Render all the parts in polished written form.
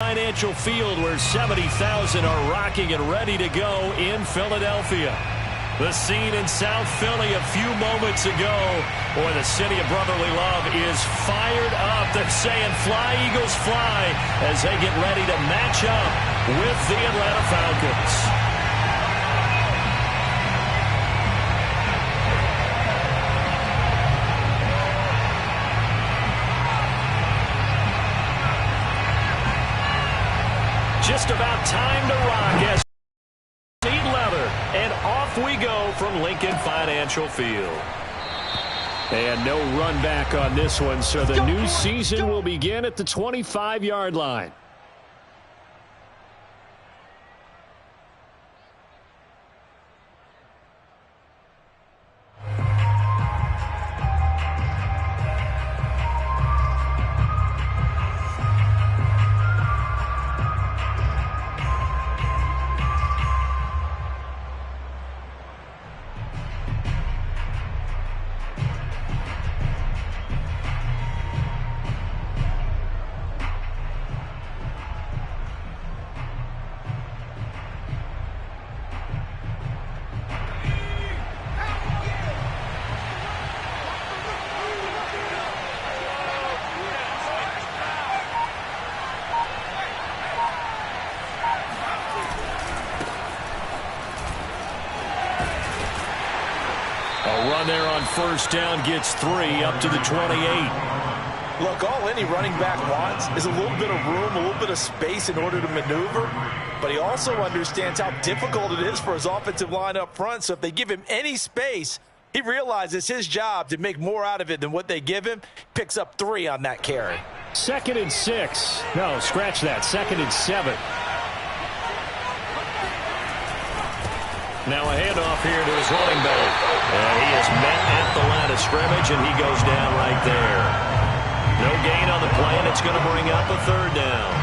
Financial Field, where 70,000 are rocking and ready to go in Philadelphia. The scene in South Philly a few moments ago. Boy, the city of brotherly love is fired up. They're saying, "Fly, Eagles, fly," as they get ready to match up with the Atlanta Falcons. Just about time to rock as seat leather, and off we go from Lincoln Financial Field. And no run back on this one, so the new season will begin at the 25-yard line. There on first down, gets 3 up to the 28. Look, all any running back wants is a little bit of room, a little bit of space in order to maneuver, but he also understands how difficult it is for his offensive line up front. So if they give him any space, he realizes his job to make more out of it than what they give him. Picks up 3 on that carry. 2nd and 6. No, scratch that. 2nd and 7. Now a handoff here to his running back. And he is met at the line of scrimmage, and he goes down right there. No gain on the play, and it's going to bring up a 3rd down.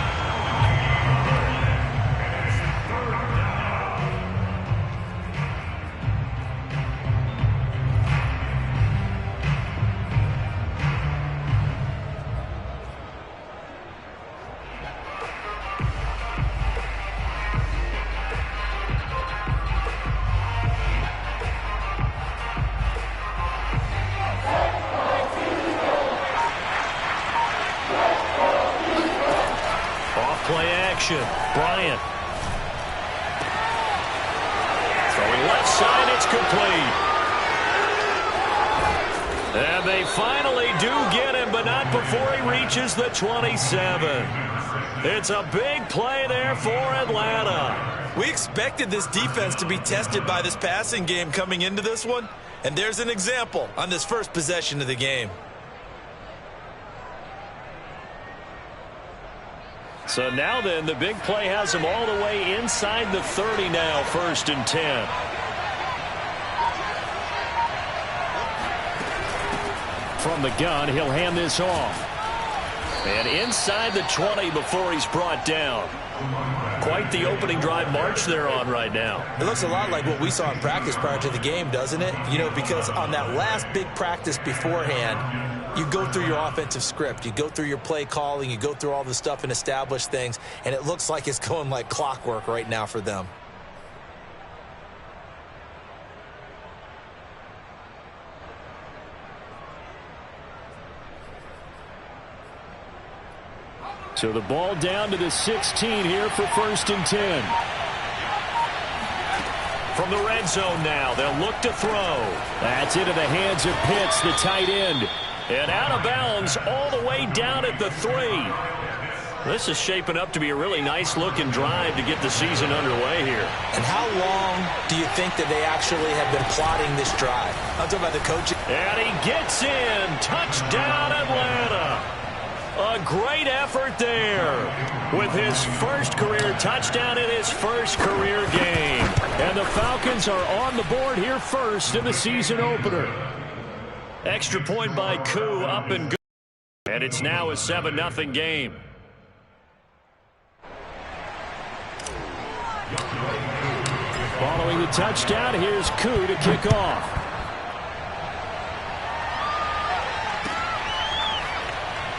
Bryant. Throwing left side, it's complete. And they finally do get him, but not before he reaches the 27. It's a big play there for Atlanta. We expected this defense to be tested by this passing game coming into this one, and there's an example on this first possession of the game. So now then, the big play has him all the way inside the 30 now, 1st and 10. From the gun, he'll hand this off. And inside the 20 before he's brought down. Quite the opening drive march they're on right now. It looks a lot like what we saw in practice prior to the game, doesn't it? You know, because on that last big practice beforehand, you go through your offensive script. You go through your play calling. You go through all the stuff and establish things. And it looks like it's going like clockwork right now for them. So the ball down to the 16 here for 1st and 10. From the red zone now, they'll look to throw. That's into the hands of Pitts, the tight end. And out of bounds all the way down at the 3. This is shaping up to be a really nice-looking drive to get the season underway here. And how long do you think that they actually have been plotting this drive? I'm talking about the coaching. And he gets in. Touchdown, Atlanta. A great effort there with his first career touchdown in his first career game. And the Falcons are on the board here first in the season opener. Extra point by Koo, up and good. And it's now a 7-0 game. Following the touchdown, here's Koo to kick off.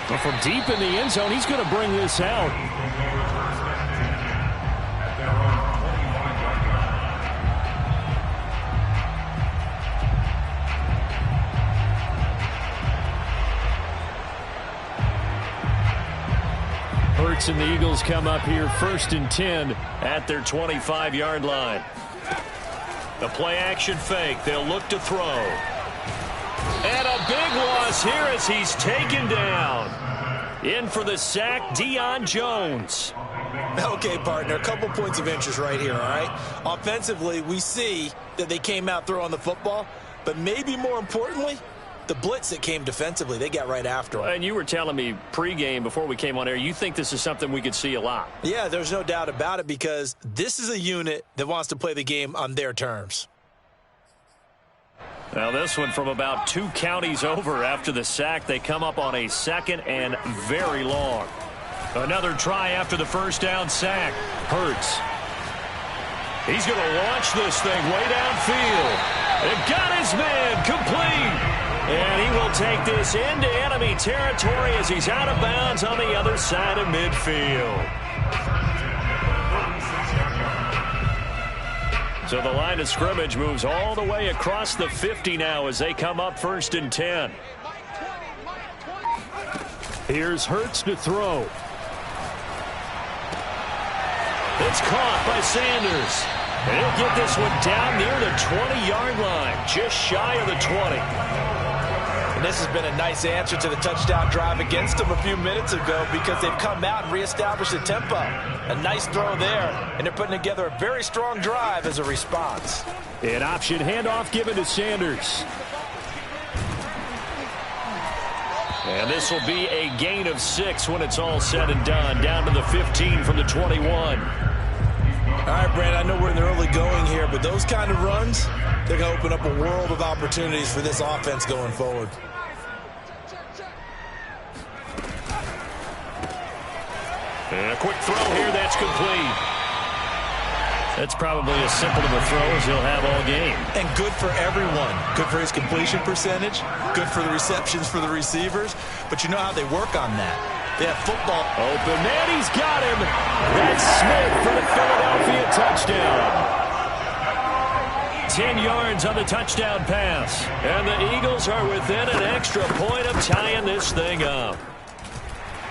Well, from deep in the end zone, he's going to bring this out. 6, and the Eagles come up here 1st and 10 at their 25-yard line. The play-action fake. They'll look to throw. And a big loss here as he's taken down. In for the sack, Deion Jones. Okay, partner, a couple points of interest right here, all right? Offensively, we see that they came out throwing the football, but maybe more importantly, the blitz that came defensively, they got right after him. And you were telling me pregame before we came on air, you think this is something we could see a lot. Yeah, there's no doubt about it because this is a unit that wants to play the game on their terms. Now this one from about 2 counties over after the sack. They come up on a 2nd and very long. Another try after the first down sack. Hurts. He's going to launch this thing way downfield. They've got his man complete. And he will take this into enemy territory as he's out of bounds on the other side of midfield. So the line of scrimmage moves all the way across the 50 now as they come up 1st and 10. Here's Hurts to throw. It's caught by Sanders. And he'll get this one down near the 20-yard line, just shy of the 20. And this has been a nice answer to the touchdown drive against them a few minutes ago because they've come out and reestablished the tempo. A nice throw there, and they're putting together a very strong drive as a response. An option handoff given to Sanders. And this will be a gain of 6 when it's all said and done, down to the 15 from the 21. All right, Brandon, I know we're in the early going here, but those kind of runs, they're going to open up a world of opportunities for this offense going forward. And a quick throw here, that's complete. That's probably as simple of a throw as he'll have all game. And good for everyone. Good for his completion percentage, good for the receptions for the receivers, but you know how they work on that. They have football. Open man, he's got him. That's Smith for the Philadelphia touchdown. 10 yards on the touchdown pass. And the Eagles are within an extra point of tying this thing up.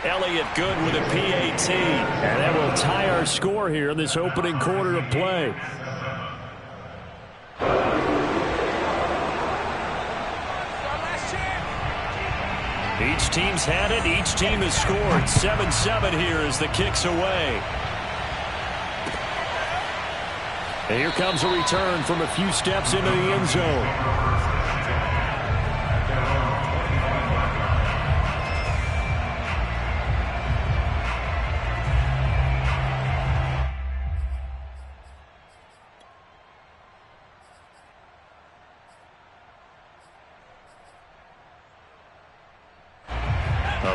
Elliott good with a PAT. And that will tie our score here in this opening quarter of play. Each team's had it. Each team has scored. 7-7 here as the kick's away. And here comes a return from a few steps into the end zone.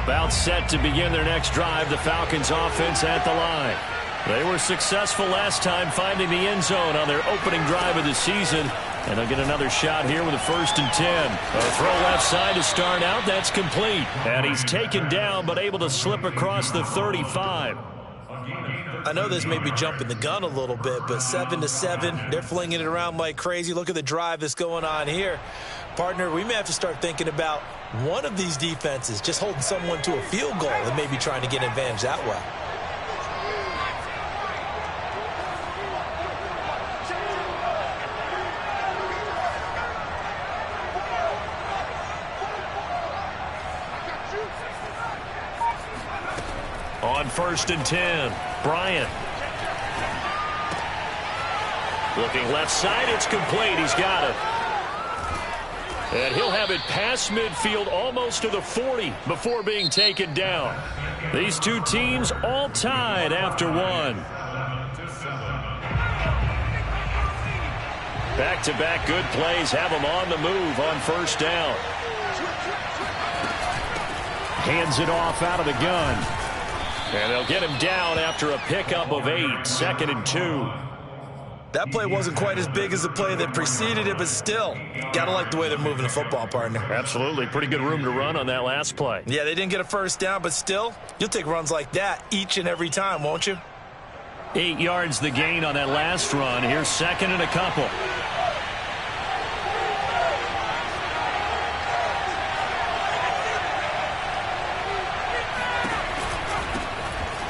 About set to begin their next drive, the Falcons offense at the line. They were successful last time finding the end zone on their opening drive of the season. And they'll get another shot here with a 1st and 10. A throw left side to start out. That's complete. And he's taken down but able to slip across the 35. I know this may be jumping the gun a little bit, but 7-7, they're flinging it around like crazy. Look at the drive that's going on here. Partner, we may have to start thinking about one of these defenses just holding someone to a field goal and maybe trying to get an advantage that way. On 1st and 10, Bryant. Looking left side, it's complete. He's got it. And he'll have it past midfield almost to the 40 before being taken down. These two teams all tied after one. Back-to-back good plays have them on the move on 1st down. Hands it off out of the gun. And they'll get him down after a pickup of 8, 2nd and 2. That play wasn't quite as big as the play that preceded it, but still, gotta like the way they're moving the football, partner. Absolutely. Pretty good room to run on that last play. Yeah, they didn't get a 1st down, but still, you'll take runs like that each and every time, won't you? 8 yards the gain on that last run. Here's 2nd and a couple.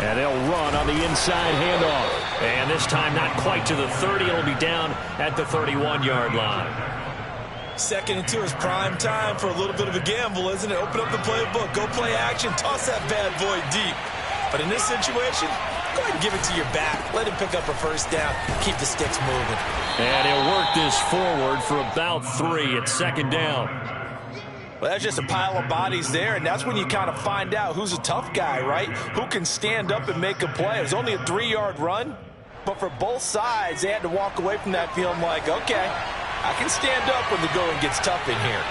And they'll run on the inside handoff. And this time not quite to the 30. It'll be down at the 31-yard line. 2nd and 2 is prime time for a little bit of a gamble, isn't it? Open up the playbook, go play action, toss that bad boy deep. But in this situation, go ahead and give it to your back. Let him pick up a first down. Keep the sticks moving. And he'll work this forward for about 3. It's 2nd down. Well, that's just a pile of bodies there, and that's when you kind of find out who's a tough guy, right? Who can stand up and make a play. It was only a 3-yard run, but for both sides, they had to walk away from that feeling like, okay, I can stand up when the going gets tough in here.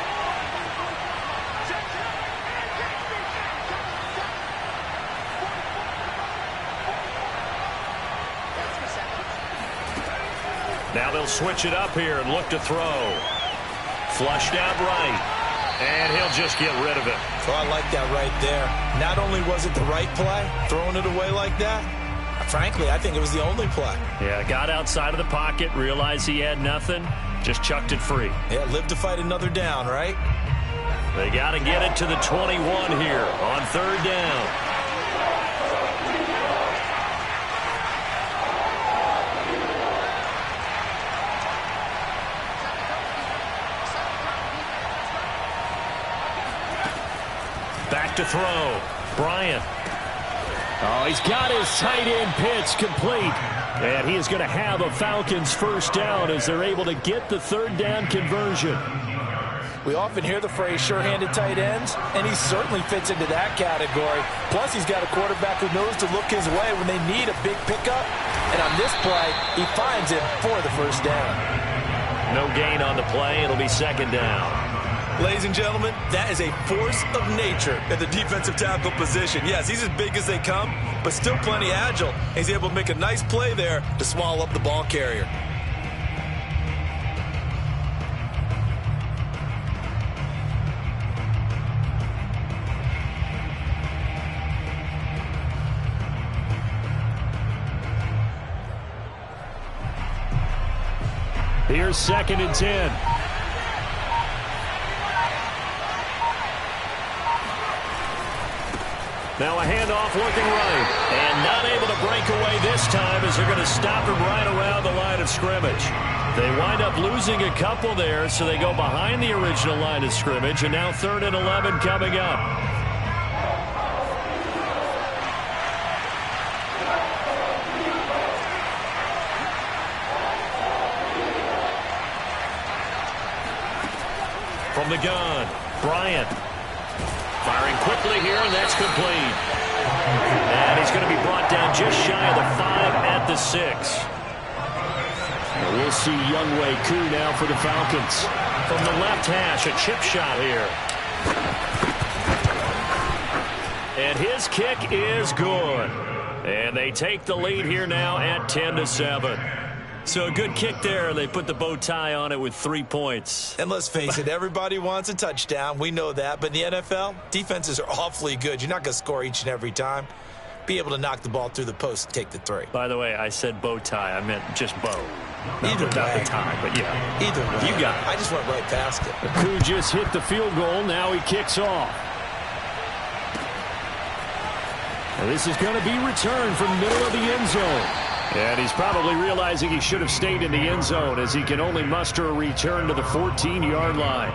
Now they'll switch it up here and look to throw. Flushed out right. And he'll just get rid of it. So I like that right there. Not only was it the right play, throwing it away like that, frankly, I think it was the only play. Yeah, got outside of the pocket, realized he had nothing, just chucked it free. Yeah, live to fight another down, right? They got to get it to the 21 here on 3rd down. Back to throw. Bryant. Oh, he's got his tight end pitch complete. And he is going to have a Falcons first down as they're able to get the 3rd down conversion. We often hear the phrase sure-handed tight ends, and he certainly fits into that category. Plus, he's got a quarterback who knows to look his way when they need a big pickup. And on this play, he finds him for the first down. No gain on the play. It'll be 2nd down. Ladies and gentlemen, that is a force of nature at the defensive tackle position. Yes, he's as big as they come, but still plenty agile. He's able to make a nice play there to swallow up the ball carrier. Here's 2nd and 10. Now a handoff looking right. And not able to break away this time as they're going to stop him right around the line of scrimmage. They wind up losing a couple there, so they go behind the original line of scrimmage. And now 3rd and 11 coming up. From the gun, Bryant. Firing quickly here, and that's complete. And he's going to be brought down just shy of the 5 at the 6. And we'll see Younghoe Koo now for the Falcons. From the left hash, a chip shot here. And his kick is good. And they take the lead here now at 10-7. So a good kick there. They put the bow tie on it with 3 points. And let's face it, everybody wants a touchdown. We know that. But in the NFL, defenses are awfully good. You're not going to score each and every time. Be able to knock the ball through the post and take the 3. By the way, I said bow tie. I meant just bow. Either way. Not the tie, but yeah. Either way. You got it. I just went right past it. Koo just hit the field goal. Now he kicks off. And this is going to be returned from the middle of the end zone. And he's probably realizing he should have stayed in the end zone as he can only muster a return to the 14-yard line.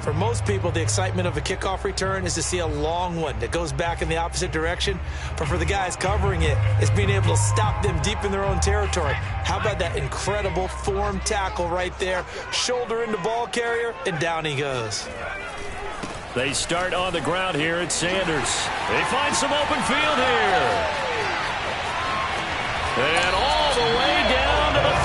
For most people, the excitement of a kickoff return is to see a long one that goes back in the opposite direction. But for the guys covering it, it's being able to stop them deep in their own territory. How about that incredible form tackle right there? Shoulder into ball carrier, and down he goes. They start on the ground here at Sanders. They find some open field here. And all the way down to the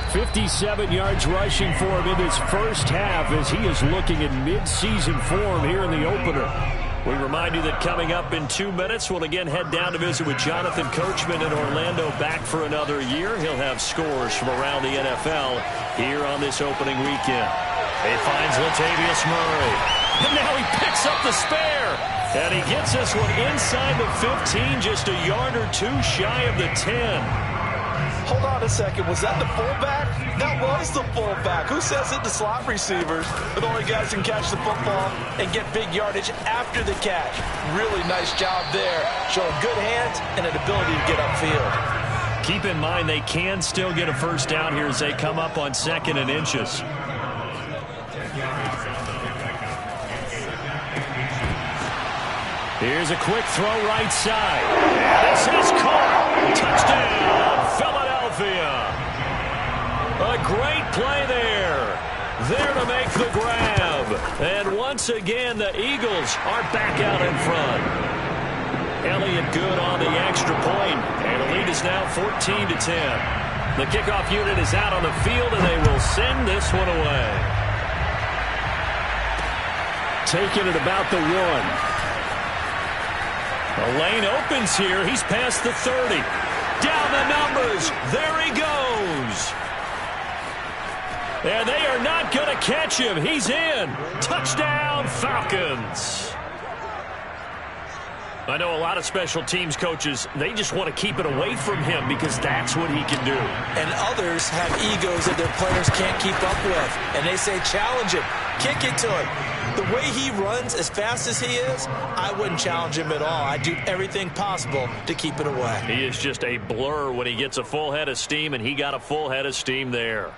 35. 57 yards rushing for him in this first half as he is looking in mid-season form here in the opener. We remind you that coming up in 2 minutes, we'll again head down to visit with Jonathan Coachman in Orlando, back for another year. He'll have scores from around the NFL here on this opening weekend. He finds Latavius Murray. And now he picks up the spare. And he gets this one inside the 15, just a yard or two shy of the 10. Hold on a second. Was that the fullback? That was the fullback. Who says it to slot receivers? But only guys can catch the football and get big yardage after the catch. Really nice job there. Showing good hands and an ability to get upfield. Keep in mind they can still get a first down here as they come up on 2nd and inches. Here's a quick throw right side. And this is caught. Touchdown, Philadelphia. A great play there. There to make the grab. And once again, the Eagles are back out in front. Elliott good on the extra point. And the lead is now 14-10. The kickoff unit is out on the field, and they will send this one away. Taking it about the 1. The lane opens here. He's past the 30. Down the numbers. There he goes. And they are not going to catch him. He's in. Touchdown, Falcons. I know a lot of special teams coaches, they just want to keep it away from him because that's what he can do. And others have egos that their players can't keep up with. And they say, challenge him. Kick it to him. The way he runs as fast as he is, I wouldn't challenge him at all. I'd do everything possible to keep it away. He is just a blur when he gets a full head of steam, and he got a full head of steam there.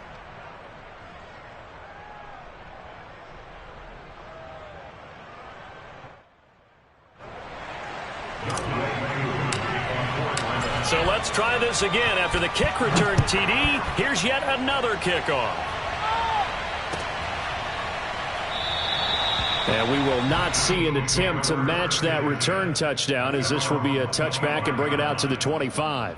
So let's try this again. After the kick return TD, here's yet another kickoff. And we will not see an attempt to match that return touchdown, as this will be a touchback and bring it out to the 25.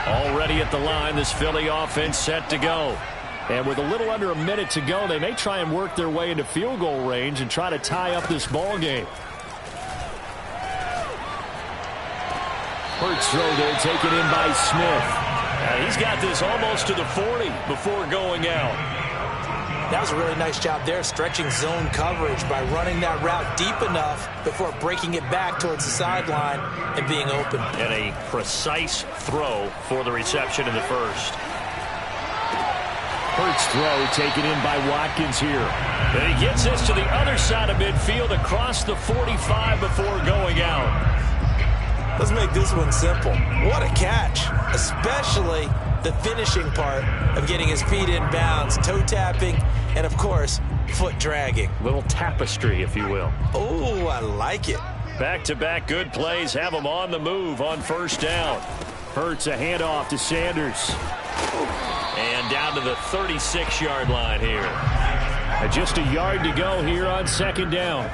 Already at the line, this Philly offense set to go. And with a little under a minute to go, they may try and work their way into field goal range and try to tie up this ball game. Hurts throw there, taken in by Smith. He's got this almost to the 40 before going out. That was a really nice job there, stretching zone coverage by running that route deep enough before breaking it back towards the sideline and being open. And a precise throw for the reception in the first. Hurts throw taken in by Watkins here. And he gets this to the other side of midfield across the 45 before going out. Let's make this one simple. What a catch, especially the finishing part of getting his feet in bounds, toe tapping, and of course, foot dragging. Little tapestry, if you will. Oh, I like it. Back-to-back good plays have him on the move on first down. Hurts a handoff to Sanders. And down to the 36-yard line here. Just a yard to go here on second down.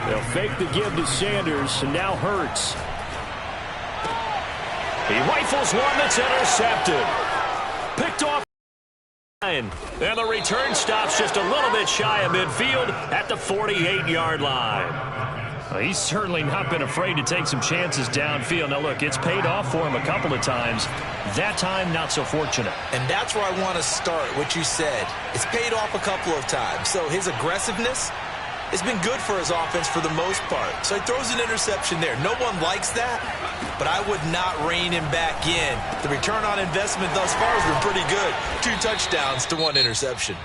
They'll fake the give to Sanders, and now Hurts. He rifles one that's intercepted. Picked off. And the return stops just a little bit shy of midfield at the 48-yard line. He's certainly not been afraid to take some chances downfield. Now, look, it's paid off for him a couple of times. That time, not so fortunate. And that's where I want to start, what you said. It's paid off a couple of times. So his aggressiveness has been good for his offense for the most part. So he throws an interception there. No one likes that, but I would not rein him back in. The return on investment thus far has been pretty good. 2 touchdowns to 1 interception.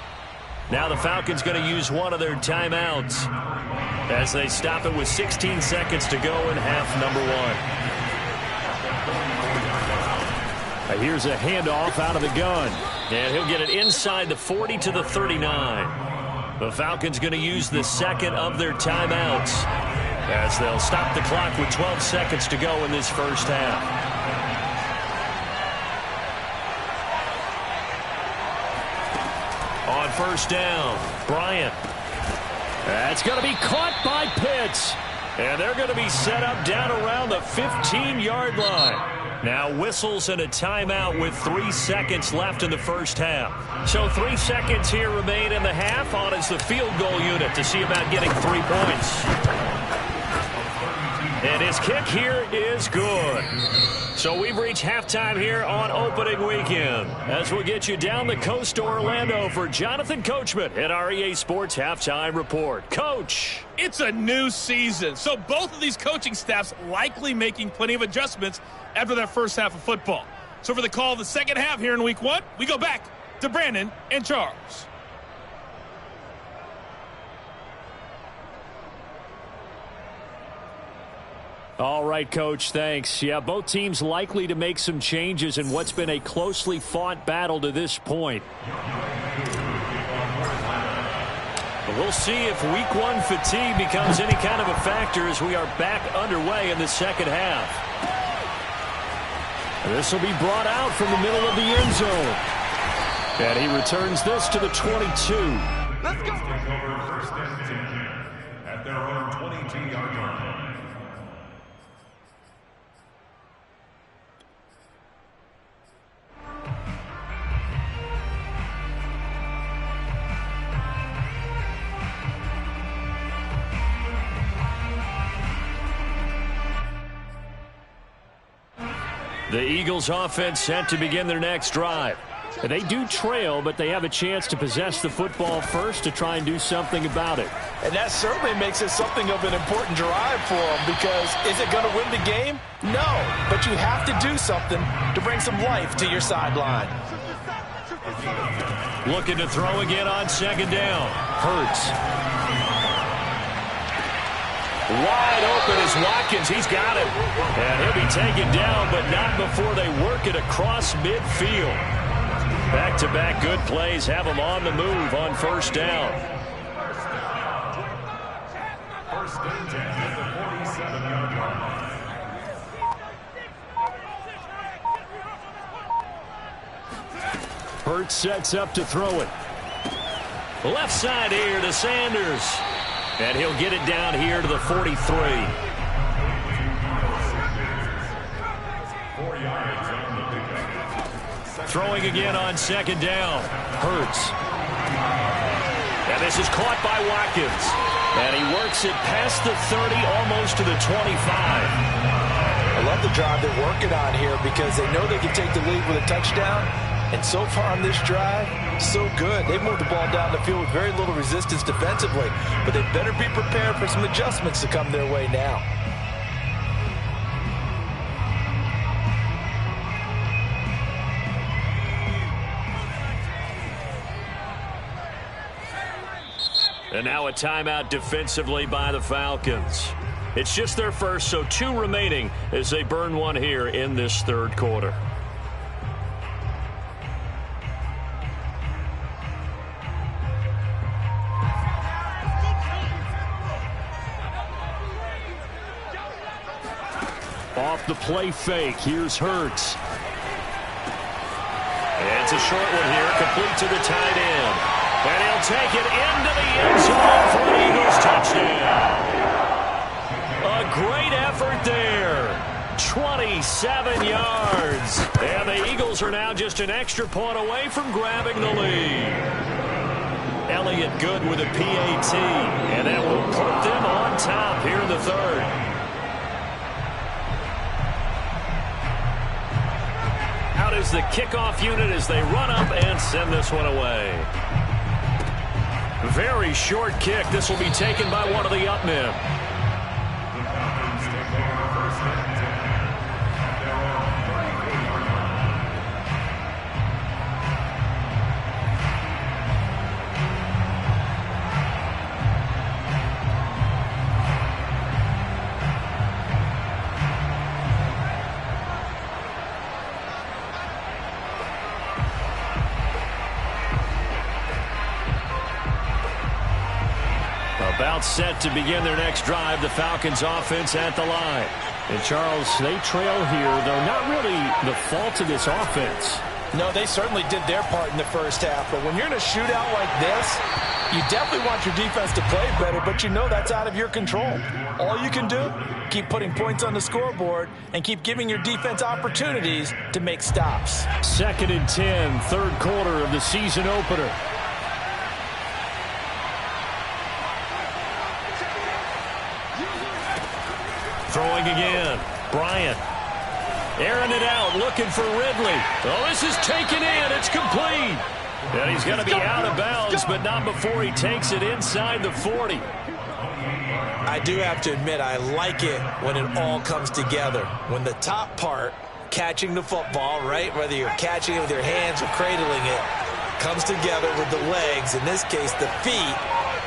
Now the Falcons going to use one of their timeouts as they stop it with 16 seconds to go in half number 1. Here's a handoff out of the gun. And he'll get it inside the 40 to the 39. The Falcons going to use the second of their timeouts as they'll stop the clock with 12 seconds to go in this first half. On first down, Bryant. That's going to be caught by Pitts. And they're going to be set up down around the 15-yard line. Now whistles and a timeout with 3 seconds left in the first half. So 3 seconds here remain in the half. On is the field goal unit to see about getting 3 points. And his kick here is good. So we've reached halftime here on opening weekend. As we'll get you down the coast to Orlando for Jonathan Coachman at our EA Sports Halftime Report. Coach. It's a new season, so both of these coaching staffs likely making plenty of adjustments after that first half of football. So for the call of the second half here in week one, we go back to Brandon and Charles. All right, Coach, thanks. Yeah, both teams likely to make some changes in what's been a closely fought battle to this point. But we'll see if week one fatigue becomes any kind of a factor as we are back underway in the second half. This will be brought out from the middle of the end zone. And he returns this to the 22. Let's go. At their own 22-yard line. The Eagles offense set to begin their next drive. They do trail, but they have a chance to possess the football first to try and do something about it. And that certainly makes it something of an important drive for them, because is it going to win the game? No, but you have to do something to bring some life to your sideline. Looking to throw again on second down. Hurts. Wide open is Watkins. He's got it. And he'll be taken down, but not before they work it across midfield. Back-to-back good plays have him on the move on first down. First and 10 at the 47-yard line. Hurts sets up to throw it. Left side here to Sanders. And he'll get it down here to the 43. 4 yards on the pickup. Throwing again on second down. Hurts. And this is caught by Watkins. And he works it past the 30, almost to the 25. I love the drive they're working on here, because they know they can take the lead with a touchdown. And so far on this drive, so good. They've moved the ball down the field with very little resistance defensively, but they better be prepared for some adjustments to come their way now. And now a timeout defensively by the Falcons. It's just their first, so 2 remaining as they burn one here in this third quarter. Off the play fake, here's Hurts. It's a short one here, complete to the tight end. And he'll take it into the end zone for an Eagles touchdown. A great effort there. 27 yards. And the Eagles are now just an extra point away from grabbing the lead. Elliott good with a PAT. And that will put them on top here in the third. Out is the kickoff unit as they run up and send this one away. Very short kick. This will be taken by one of the up men. About set to begin their next drive, the Falcons offense at the line. And Charles, they trail here, though not really the fault of this offense. No, they certainly did their part in the first half, but when you're in a shootout like this, you definitely want your defense to play better, but you know that's out of your control. All you can do, keep putting points on the scoreboard and keep giving your defense opportunities to make stops. 2nd and 10, third quarter of the season opener. Throwing again, Bryant. Airing it out, looking for Ridley. Oh, this is taken in. It's complete. And he's going to be out of bounds, but not before he takes it inside the 40. I do have to admit, I like it when it all comes together. When the top part, catching the football, right, whether you're catching it with your hands or cradling it, comes together with the legs, in this case the feet,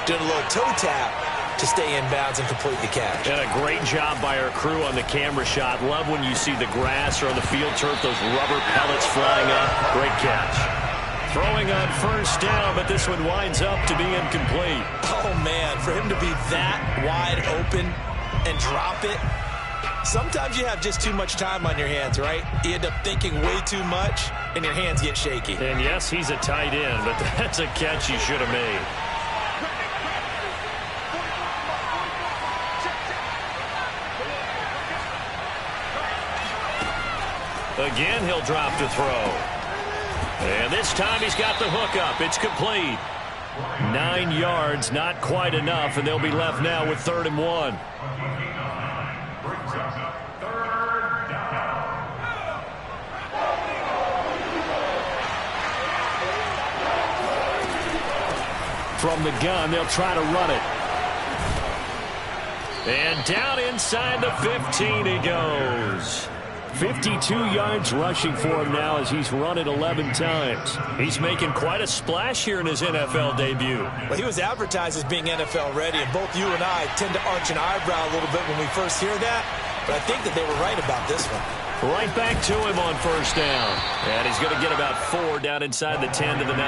doing a little toe tap to stay in bounds and complete the catch. And a great job by our crew on the camera shot. Love when you see the grass or on the field turf, those rubber pellets flying up. Great catch. Throwing on first down, but this one winds up to be incomplete. Oh, man, for him to be that wide open and drop it, sometimes you have just too much time on your hands, right? You end up thinking way too much, and your hands get shaky. And, yes, he's a tight end, but that's a catch he should have made. Again, he'll drop to throw. And this time he's got the hook up. It's complete. 9 yards, not quite enough, and they'll be left now with 3rd and 1. From the gun, they'll try to run it. And down inside the 15 he goes. 52 yards rushing for him now as he's run it 11 times. He's making quite a splash here in his NFL debut. Well, he was advertised as being NFL ready, and both you and I tend to arch an eyebrow a little bit when we first hear that, but I think that they were right about this one. Right back to him on first down. And he's going to get about 4 down inside the 10 to the 9.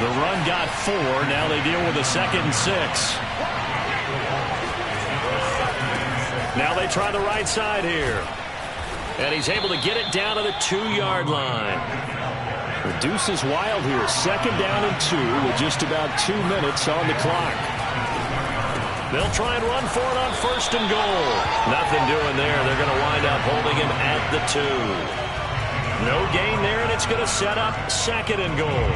The run got 4. Now they deal with a 2nd and 6. Now they try the right side here. And he's able to get it down to the 2-yard line. The deuce is wild here. 2nd down and 2 with just about 2 minutes on the clock. They'll try and run for it on 1st and goal. Nothing doing there. They're going to wind up holding him at the 2. No gain there, and it's going to set up 2nd and goal.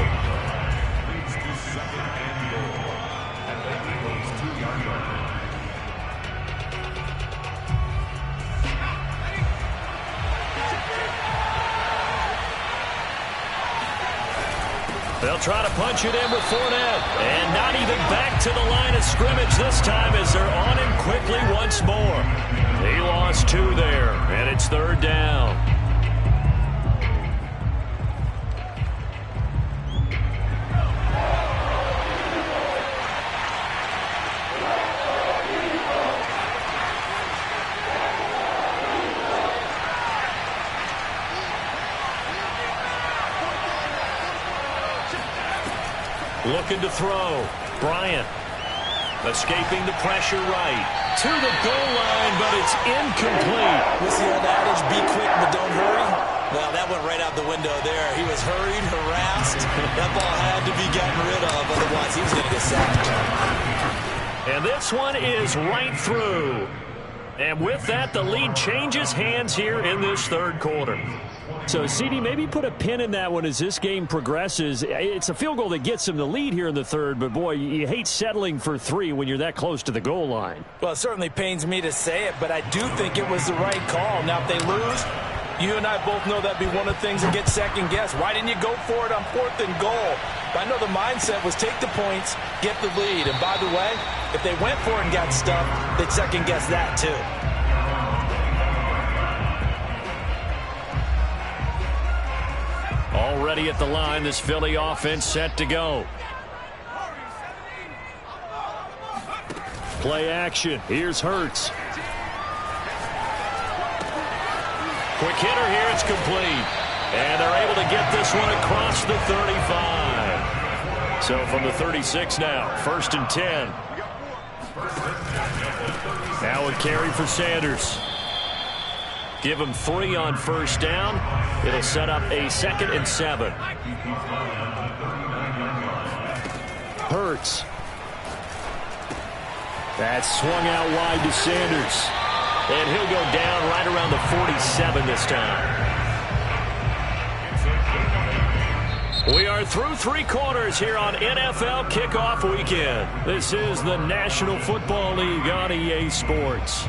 They'll try to punch it in with Fournette. And not even back to the line of scrimmage this time as they're on him quickly once more. He lost 2 there, and it's 3rd down. Looking to throw. Bryant escaping the pressure right. To the goal line, but it's incomplete. What's the old adage? Be quick, but don't hurry. Well, that went right out the window there. He was hurried, harassed. That ball had to be gotten rid of. Otherwise, he was going to get sacked. And this one is right through. And with that, the lead changes hands here in this 3rd quarter. So, CD, maybe put a pin in that one as this game progresses. It's a field goal that gets them the lead here in the 3rd, but, boy, you hate settling for 3 when you're that close to the goal line. Well, it certainly pains me to say it, but I do think it was the right call. Now, if they lose, you and I both know that'd be one of the things that gets second-guessed. Why didn't you go for it on 4th and goal? But I know the mindset was take the points, get the lead. And, by the way, if they went for it and got stuffed, they'd second-guess that, too. Already at the line, this Philly offense set to go. Play action. Here's Hurts. Quick hitter here. It's complete. And they're able to get this one across the 35. So from the 36 now, 1st and 10. Now a carry for Sanders. Give him 3 on 1st down. It'll set up a 2nd and 7. Hurts. That's swung out wide to Sanders. And he'll go down right around the 47 this time. We are through 3 quarters here on NFL Kickoff Weekend. This is the National Football League on EA Sports.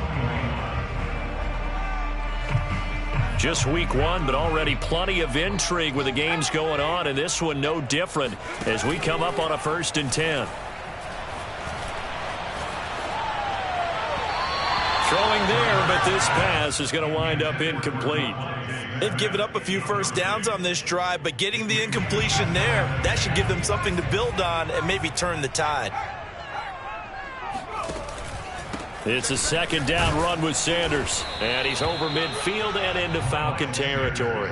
Just week one, but already plenty of intrigue with the games going on, and this one no different as we come up on a 1st and 10. Throwing there, but this pass is going to wind up incomplete. They've given up a few first downs on this drive, but getting the incompletion there, that should give them something to build on and maybe turn the tide. It's a 2nd down run with Sanders, and he's over midfield and into Falcon territory.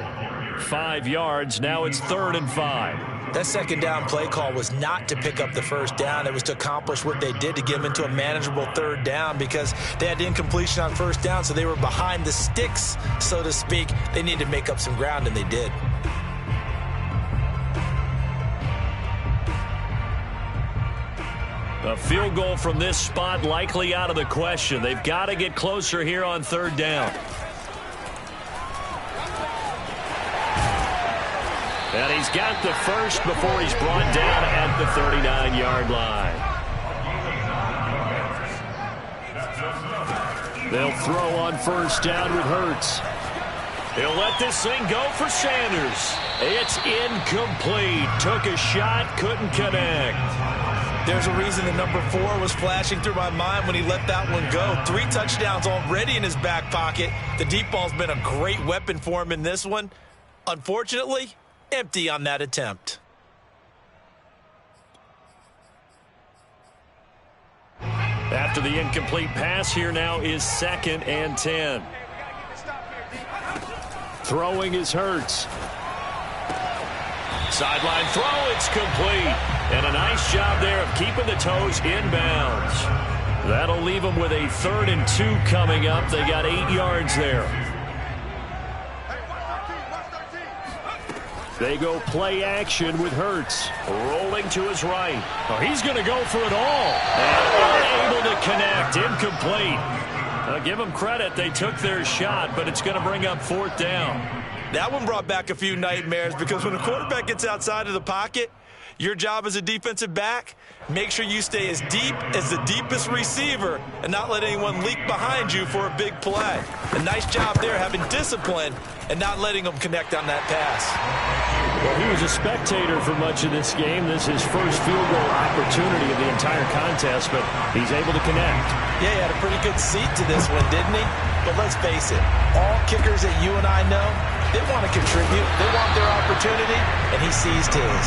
5 yards, now it's 3rd and 5. That 2nd down play call was not to pick up the 1st down. It was to accomplish what they did to get them into a manageable 3rd down because they had incompletion on 1st down, so they were behind the sticks, so to speak. They needed to make up some ground, and they did. A field goal from this spot likely out of the question. They've got to get closer here on 3rd down. And he's got the first before he's brought down at the 39-yard line. They'll throw on 1st down with Hurts. He'll let this thing go for Sanders. It's incomplete. Took a shot, couldn't connect. There's a reason the number 4 was flashing through my mind when he let that one go. 3 touchdowns already in his back pocket. The deep ball's been a great weapon for him in this one. Unfortunately, empty on that attempt. After the incomplete pass, here now is 2nd and 10. Throwing is Hurts. Sideline throw, it's complete. And a nice job there of keeping the toes inbounds. That'll leave them with a 3rd and 2 coming up. They got 8 yards there. They go play action with Hurts. Rolling to his right. Oh, he's going to go for it all. And unable to connect. Incomplete. Give them credit. They took their shot, but it's going to bring up 4th down. That one brought back a few nightmares because when a quarterback gets outside of the pocket, your job as a defensive back, make sure you stay as deep as the deepest receiver and not let anyone leak behind you for a big play. A nice job there having discipline and not letting them connect on that pass. Well, he was a spectator for much of this game. This is his first field goal opportunity of the entire contest, but he's able to connect. Yeah, he had a pretty good seat to this one, didn't he? But let's face it, all kickers that you and I know, they want to contribute. They want their opportunity, and he seized his.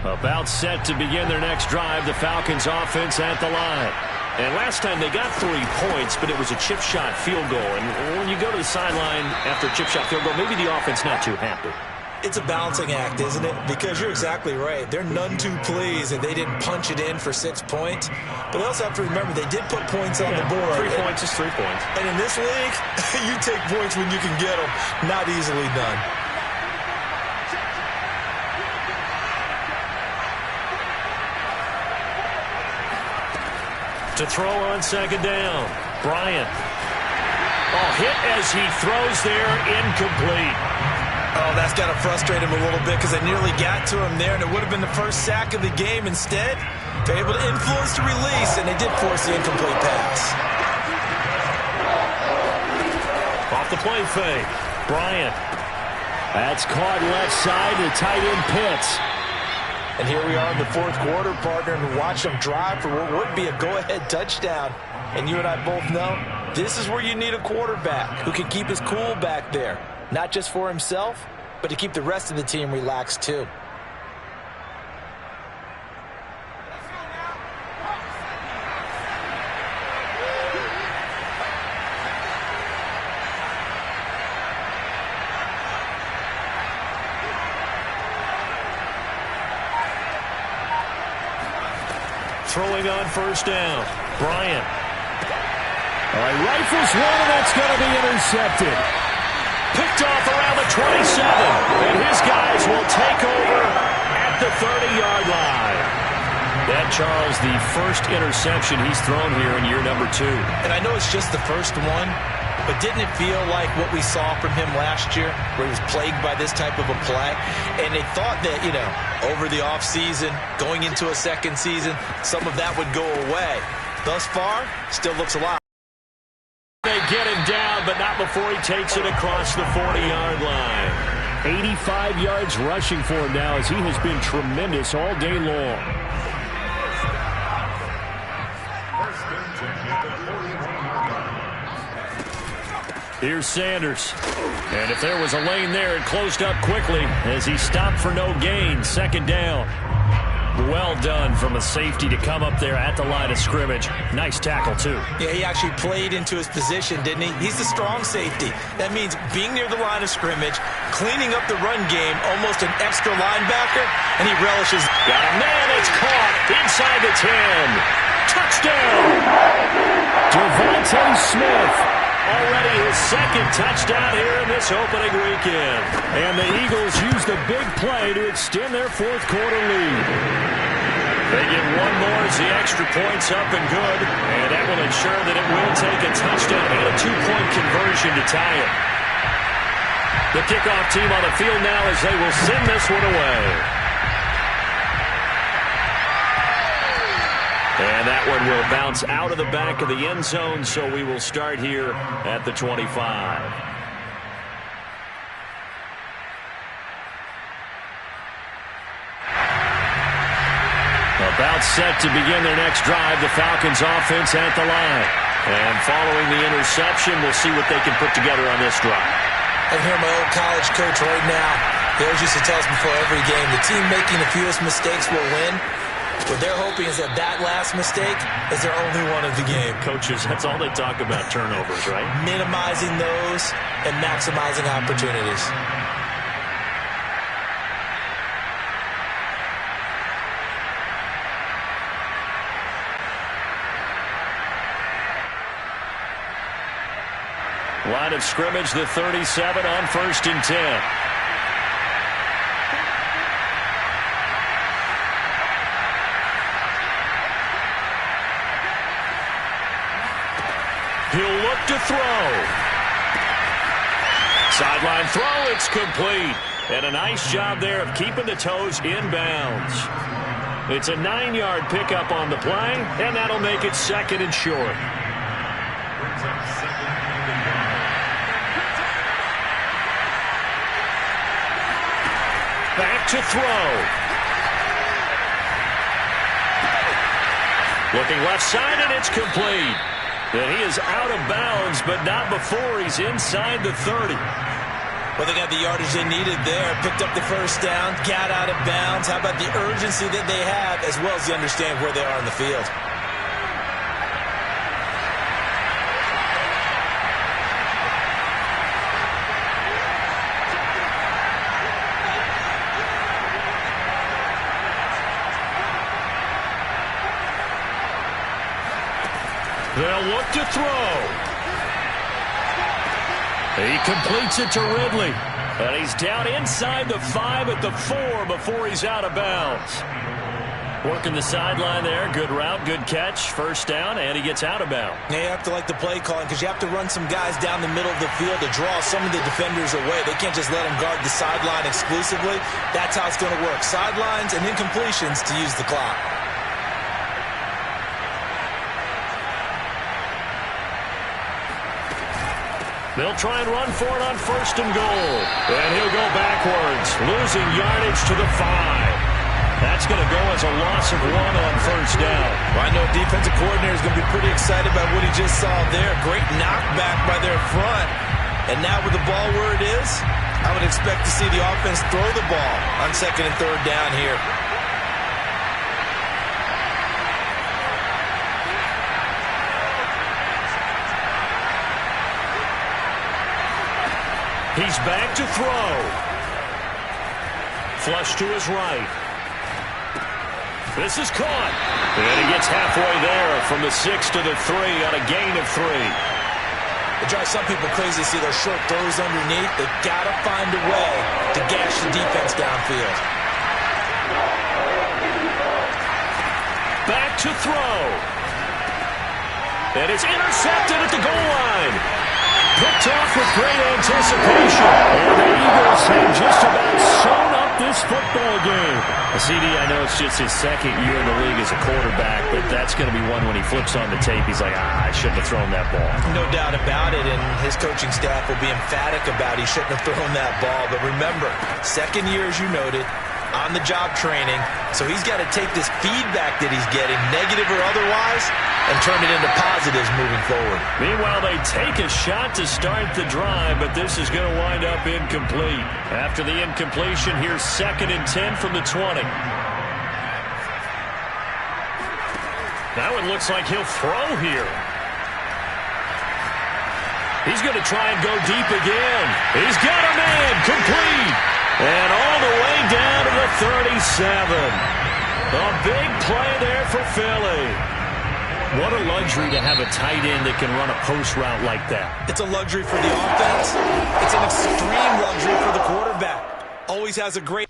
About set to begin their next drive, the Falcons offense at the line. And last time they got 3 points, but it was a chip shot field goal. And when you go to the sideline after a chip shot field goal, maybe the offense not too happy. It's a balancing act, isn't it? Because you're exactly right. They're none too pleased, and they didn't punch it in for 6 points. But they also have to remember they did put points on the board. 3 points is 3 points. And in this league, you take points when you can get them. Not easily done. To throw on 2nd down, Bryant. Oh, hit as he throws there, incomplete. Oh, that's got to frustrate him a little bit because they nearly got to him there, and it would have been the first sack of the game. Instead, they're able to influence the release, and they did force the incomplete pass. Off the play fake, Bryant. That's caught left side to tight end Pitts. And here we are in the 4th quarter, partner, and watch them drive for what would be a go-ahead touchdown. And you and I both know this is where you need a quarterback who can keep his cool back there. Not just for himself, but to keep the rest of the team relaxed too. Throwing on 1st down, Bryant. All right, rifles one, and that's going to be intercepted. Picked off around the 27, and his guys will take over at the 30-yard line. That, Charles, the first interception he's thrown here in year number 2. And I know it's just the first one, but didn't it feel like what we saw from him last year, where he was plagued by this type of a play? And they thought that, over the offseason, going into a second season, some of that would go away. Thus far, still looks a lot. They get him down, but not before he takes it across the 40-yard line. 85 yards rushing for him now, as he has been tremendous all day long. Here's Sanders. And if there was a lane there, it closed up quickly as he stopped for no gain. Second down. Well done from a safety to come up there at the line of scrimmage. Nice tackle, too. Yeah, he actually played into his position, didn't he? He's the strong safety. That means being near the line of scrimmage, cleaning up the run game, almost an extra linebacker, and he relishes. Got a man, it's caught inside the 10. Touchdown! Devontae Smith. Already his second touchdown here in this opening weekend. And the Eagles use the big play to extend their fourth quarter lead. They get one more as the extra point's up and good. And that will ensure that it will take a touchdown and a two-point conversion to tie it. The kickoff team on the field now as they will send this one away. And that one will bounce out of the back of the end zone, so we will start here at the 25. About set to begin their next drive, the Falcons offense at the line. And following the interception, we'll see what they can put together on this drive. I hear my old college coach right now. He always used to tell us before every game, the team making the fewest mistakes will win. What they're hoping is that last mistake is their only one of the game. Coaches, that's all they talk about, turnovers, right? Minimizing those and maximizing opportunities. Line of scrimmage, the 37 on 1st and 10. He'll look to throw. Sideline throw, it's complete. And a nice job there of keeping the toes in bounds. It's a 9-yard pickup on the play, and that'll make it second and short. Back to throw. Looking left side, and it's complete. And he is out of bounds, but not before he's inside the 30. Well, they got the yardage they needed there. Picked up the first down, got out of bounds. How about the urgency that they have, as well as the understand where they are on the field? They'll look to throw. He completes it to Ridley. And he's down inside the 5 at the 4 before he's out of bounds. Working the sideline there. Good route, good catch. First down, and he gets out of bounds. Now you have to like the play calling because you have to run some guys down the middle of the field to draw some of the defenders away. They can't just let them guard the sideline exclusively. That's how it's going to work. Sidelines and incompletions to use the clock. They'll try and run for it on 1st and goal. And he'll go backwards, losing yardage to the 5. That's going to go as a loss of 1 on 1st down. Well, I know defensive coordinator is going to be pretty excited about what he just saw there. Great knockback by their front. And now with the ball where it is, I would expect to see the offense throw the ball on 2nd and 3rd down here. He's back to throw. Flush to his right. This is caught. And he gets halfway there from the 6 to the 3 on a gain of 3. It drives some people crazy to see those short throws underneath. They've got to find a way to gash the defense downfield. Back to throw. And it's intercepted at the goal line. picked off with great anticipation. And the Eagles have just about sewn up this football game. CD, I know it's just his second year in the league as a quarterback, but that's going to be one when he flips on the tape. He's like, I shouldn't have thrown that ball. No doubt about it, and his coaching staff will be emphatic about he shouldn't have thrown that ball. But remember, second year, as you noted, on-the-job training, so he's got to take this feedback that he's getting, negative or otherwise, and turn it into positives moving forward. Meanwhile, they take a shot to start the drive, but this is going to wind up incomplete. After the incompletion, here's 2nd and 10 from the 20. Now it looks like he'll throw here. He's going to try and go deep again. He's got a man, complete. And all the way down to the 37. A big play there for Philly. What a luxury to have a tight end that can run a post route like that. It's a luxury for the offense. It's an extreme luxury for the quarterback. Always has a great...